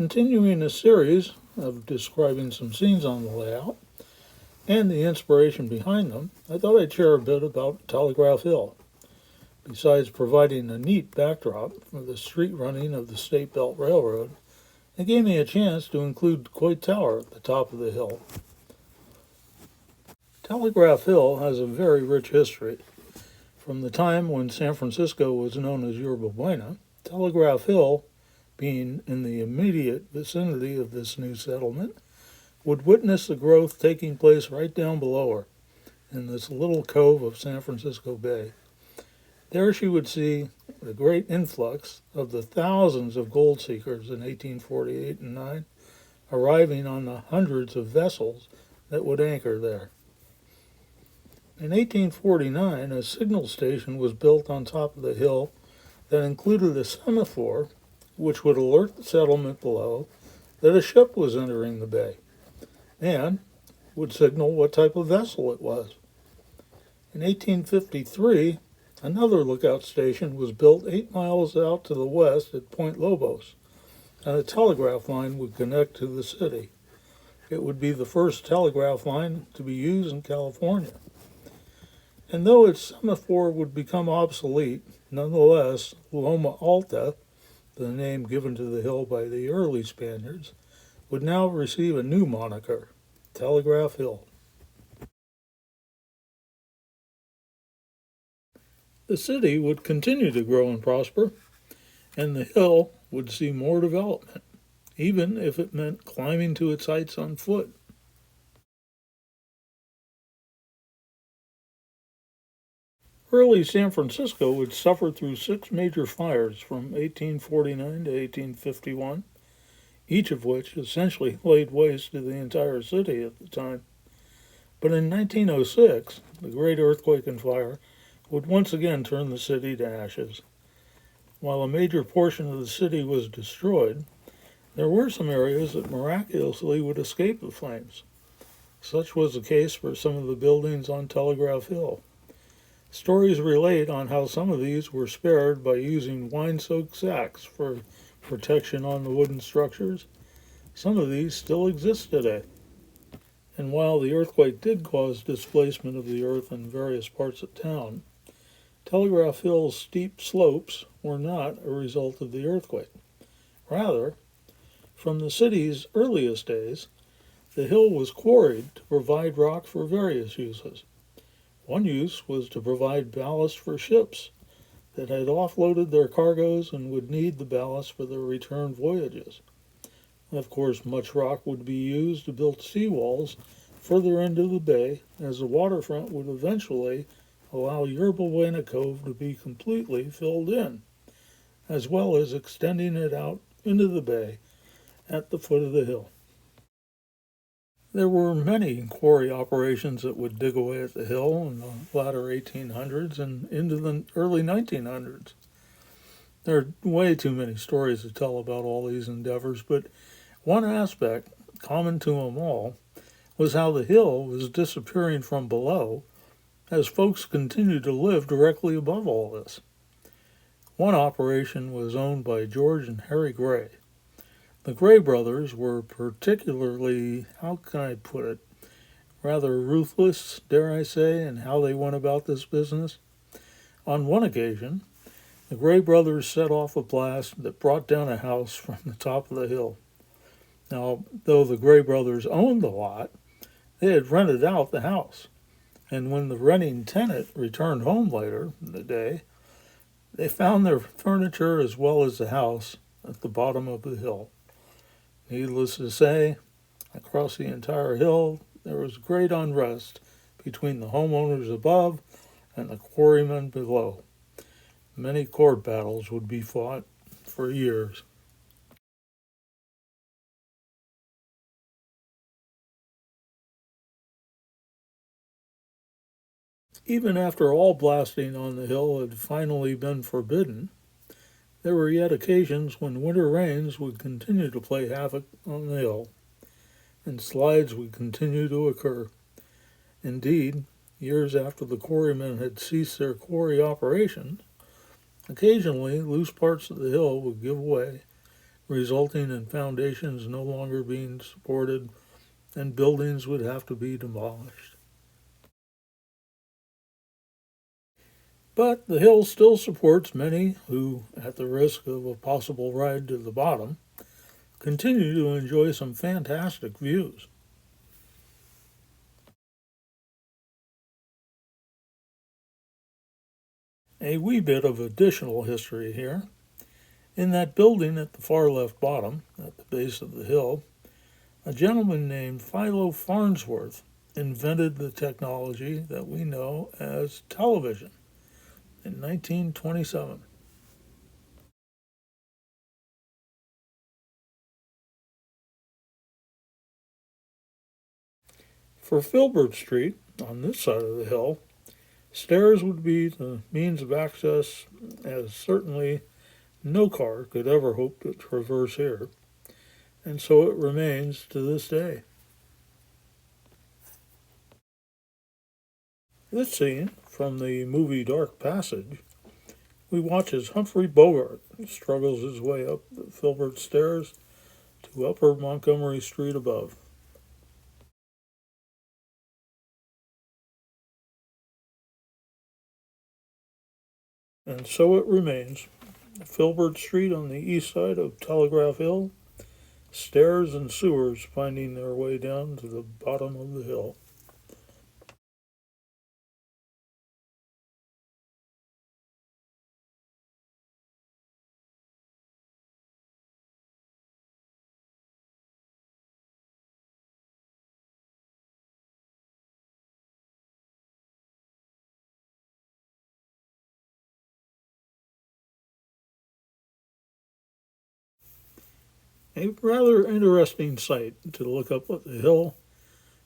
Continuing a series of describing some scenes on the layout and the inspiration behind them, I thought I'd share a bit about Telegraph Hill. Besides providing a neat backdrop for the street running of the State Belt Railroad, it gave me a chance to include Coit Tower at the top of the hill. Telegraph Hill has a very rich history. From the time when San Francisco was known as Yerba Buena, Telegraph Hill, being in the immediate vicinity of this new settlement, would witness the growth taking place right down below her in this little cove of San Francisco Bay. There she would see the great influx of the thousands of gold seekers in 1848 and 9 arriving on the hundreds of vessels that would anchor there. In 1849, a signal station was built on top of the hill that included a semaphore which would alert the settlement below that a ship was entering the bay and would signal what type of vessel it was. In 1853, another lookout station was built 8 miles out to the west at Point Lobos, and a telegraph line would connect to the city. It would be the first telegraph line to be used in California. And though its semaphore would become obsolete, nonetheless, Loma Alta, the name given to the hill by the early Spaniards, would now receive a new moniker, Telegraph Hill. The city would continue to grow and prosper, and the hill would see more development, even if it meant climbing to its heights on foot. Early San Francisco would suffer through 6 major fires from 1849 to 1851, each of which essentially laid waste to the entire city at the time. But in 1906, the Great Earthquake and Fire would once again turn the city to ashes. While a major portion of the city was destroyed, there were some areas that miraculously would escape the flames. Such was the case for some of the buildings on Telegraph Hill. Stories relate on how some of these were spared by using wine-soaked sacks for protection on the wooden structures. Some of these still exist today. And while the earthquake did cause displacement of the earth in various parts of town, Telegraph Hill's steep slopes were not a result of the earthquake. Rather, from the city's earliest days, the hill was quarried to provide rock for various uses. One use was to provide ballast for ships that had offloaded their cargoes and would need the ballast for their return voyages. Of course, much rock would be used to build seawalls further into the bay, as the waterfront would eventually allow Yerba Buena Cove to be completely filled in, as well as extending it out into the bay at the foot of the hill. There were many quarry operations that would dig away at the hill in the latter 1800s and into the early 1900s. There are way too many stories to tell about all these endeavors, but one aspect common to them all was how the hill was disappearing from below as folks continued to live directly above all this. One operation was owned by George and Harry Gray. The Gray brothers were particularly, how can I put it, rather ruthless, dare I say, in how they went about this business. On one occasion, the Gray brothers set off a blast that brought down a house from the top of the hill. Now, though the Gray brothers owned the lot, they had rented out the house, and when the renting tenant returned home later in the day, they found their furniture as well as the house at the bottom of the hill. Needless to say, across the entire hill, there was great unrest between the homeowners above and the quarrymen below. Many court battles would be fought for years. Even after all blasting on the hill had finally been forbidden, there were yet occasions when winter rains would continue to play havoc on the hill, and slides would continue to occur. Indeed, years after the quarrymen had ceased their quarry operations, occasionally loose parts of the hill would give way resulting in foundations no longer being supported and buildings would have to be demolished. But the hill still supports many who, at the risk of a possible ride to the bottom, continue to enjoy some fantastic views. A wee bit of additional history here. In that building at the far left bottom, at the base of the hill, a gentleman named Philo Farnsworth invented the technology that we know as television in 1927. For Filbert Street, on this side of the hill, stairs would be the means of access, as certainly no car could ever hope to traverse here, and so it remains to this day. This scene, from the movie Dark Passage, we watch as Humphrey Bogart struggles his way up the Filbert stairs to Upper Montgomery Street above. And so it remains. Filbert Street on the east side of Telegraph Hill, stairs and sewers finding their way down to the bottom of the hill. A rather interesting sight to look up at the hill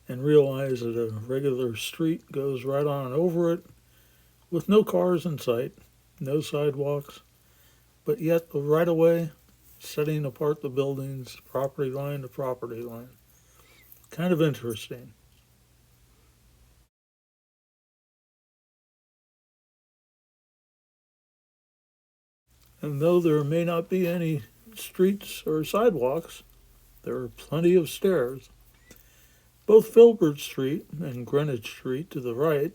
and realize that a regular street goes right on over it with no cars in sight, no sidewalks, but yet the right of way setting apart the buildings property line to property line. Kind of interesting. And though there may not be any streets or sidewalks, there are plenty of stairs. Both Filbert Street and Greenwich Street to the right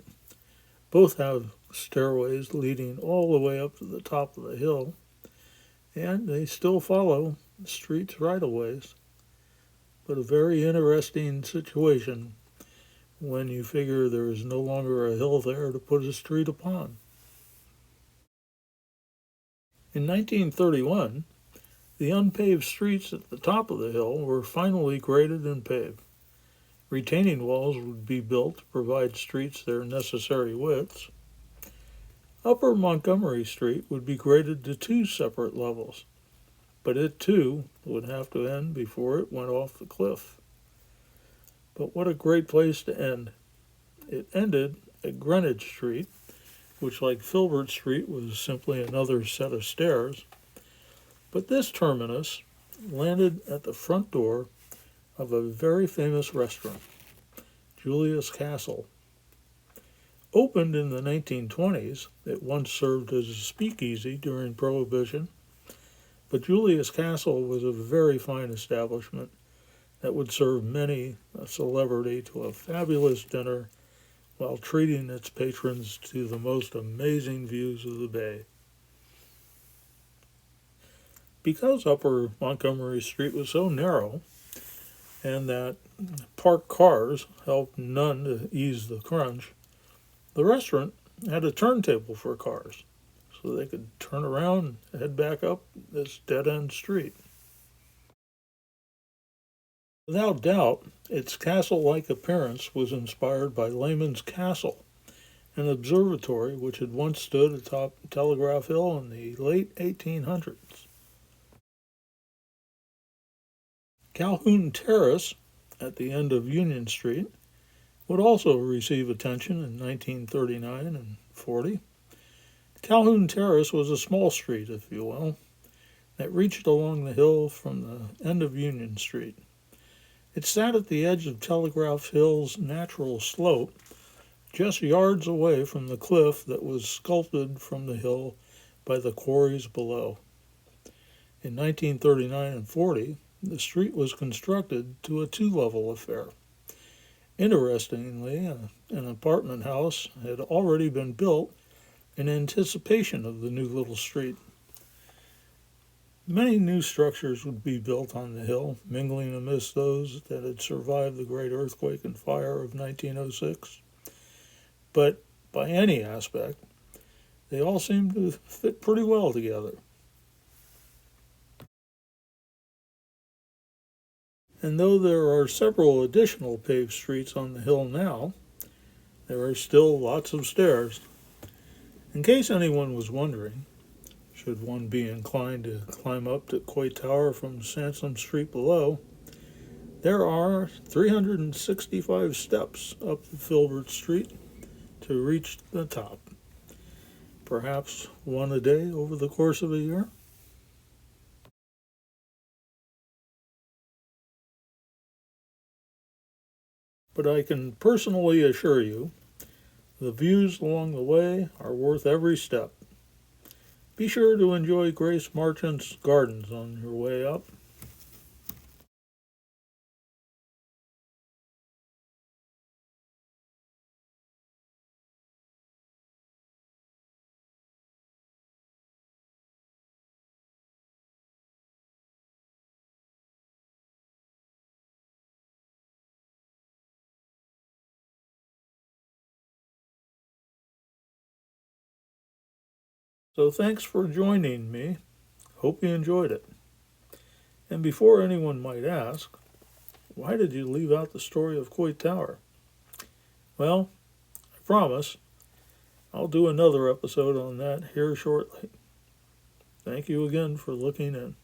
both have stairways leading all the way up to the top of the hill, and they still follow the street's right of ways. But a very interesting situation when you figure there is no longer a hill there to put a street upon. In 1931, the unpaved streets at the top of the hill were finally graded and paved. Retaining walls would be built to provide streets their necessary widths. Upper Montgomery Street would be graded to two separate levels, but it too would have to end before it went off the cliff. But what a great place to end. It ended at Greenwich Street, which, like Filbert Street, was simply another set of stairs. But this terminus landed at the front door of a very famous restaurant, Julia's Castle. Opened in the 1920s, it once served as a speakeasy during Prohibition, but Julia's Castle was a very fine establishment that would serve many a celebrity to a fabulous dinner while treating its patrons to the most amazing views of the bay. Because Upper Montgomery Street was so narrow, and that parked cars helped none to ease the crunch, the restaurant had a turntable for cars, so they could turn around and head back up this dead-end street. Without doubt, its castle-like appearance was inspired by Lehman's Castle, an observatory which had once stood atop Telegraph Hill in the late 1800s. Calhoun Terrace, at the end of Union Street, would also receive attention in 1939 and 40. Calhoun Terrace was a small street, if you will, that reached along the hill from the end of Union Street. It sat at the edge of Telegraph Hill's natural slope, just yards away from the cliff that was sculpted from the hill by the quarries below. In 1939 and 40, the street was constructed to a two-level affair. Interestingly, an apartment house had already been built in anticipation of the new little street. Many new structures would be built on the hill, mingling amidst those that had survived the great earthquake and fire of 1906. But by any aspect, they all seemed to fit pretty well together. And though there are several additional paved streets on the hill now, there are still lots of stairs. In case anyone was wondering, should one be inclined to climb up to Coit Tower from Sansom Street below, there are 365 steps up the Filbert Street to reach the top. Perhaps one a day over the course of a year. But I can personally assure you, the views along the way are worth every step. Be sure to enjoy Grace Marchant's gardens on your way up. So thanks for joining me. Hope you enjoyed it. And before anyone might ask, why did you leave out the story of Coit Tower? Well, I promise I'll do another episode on that here shortly. Thank you again for looking in.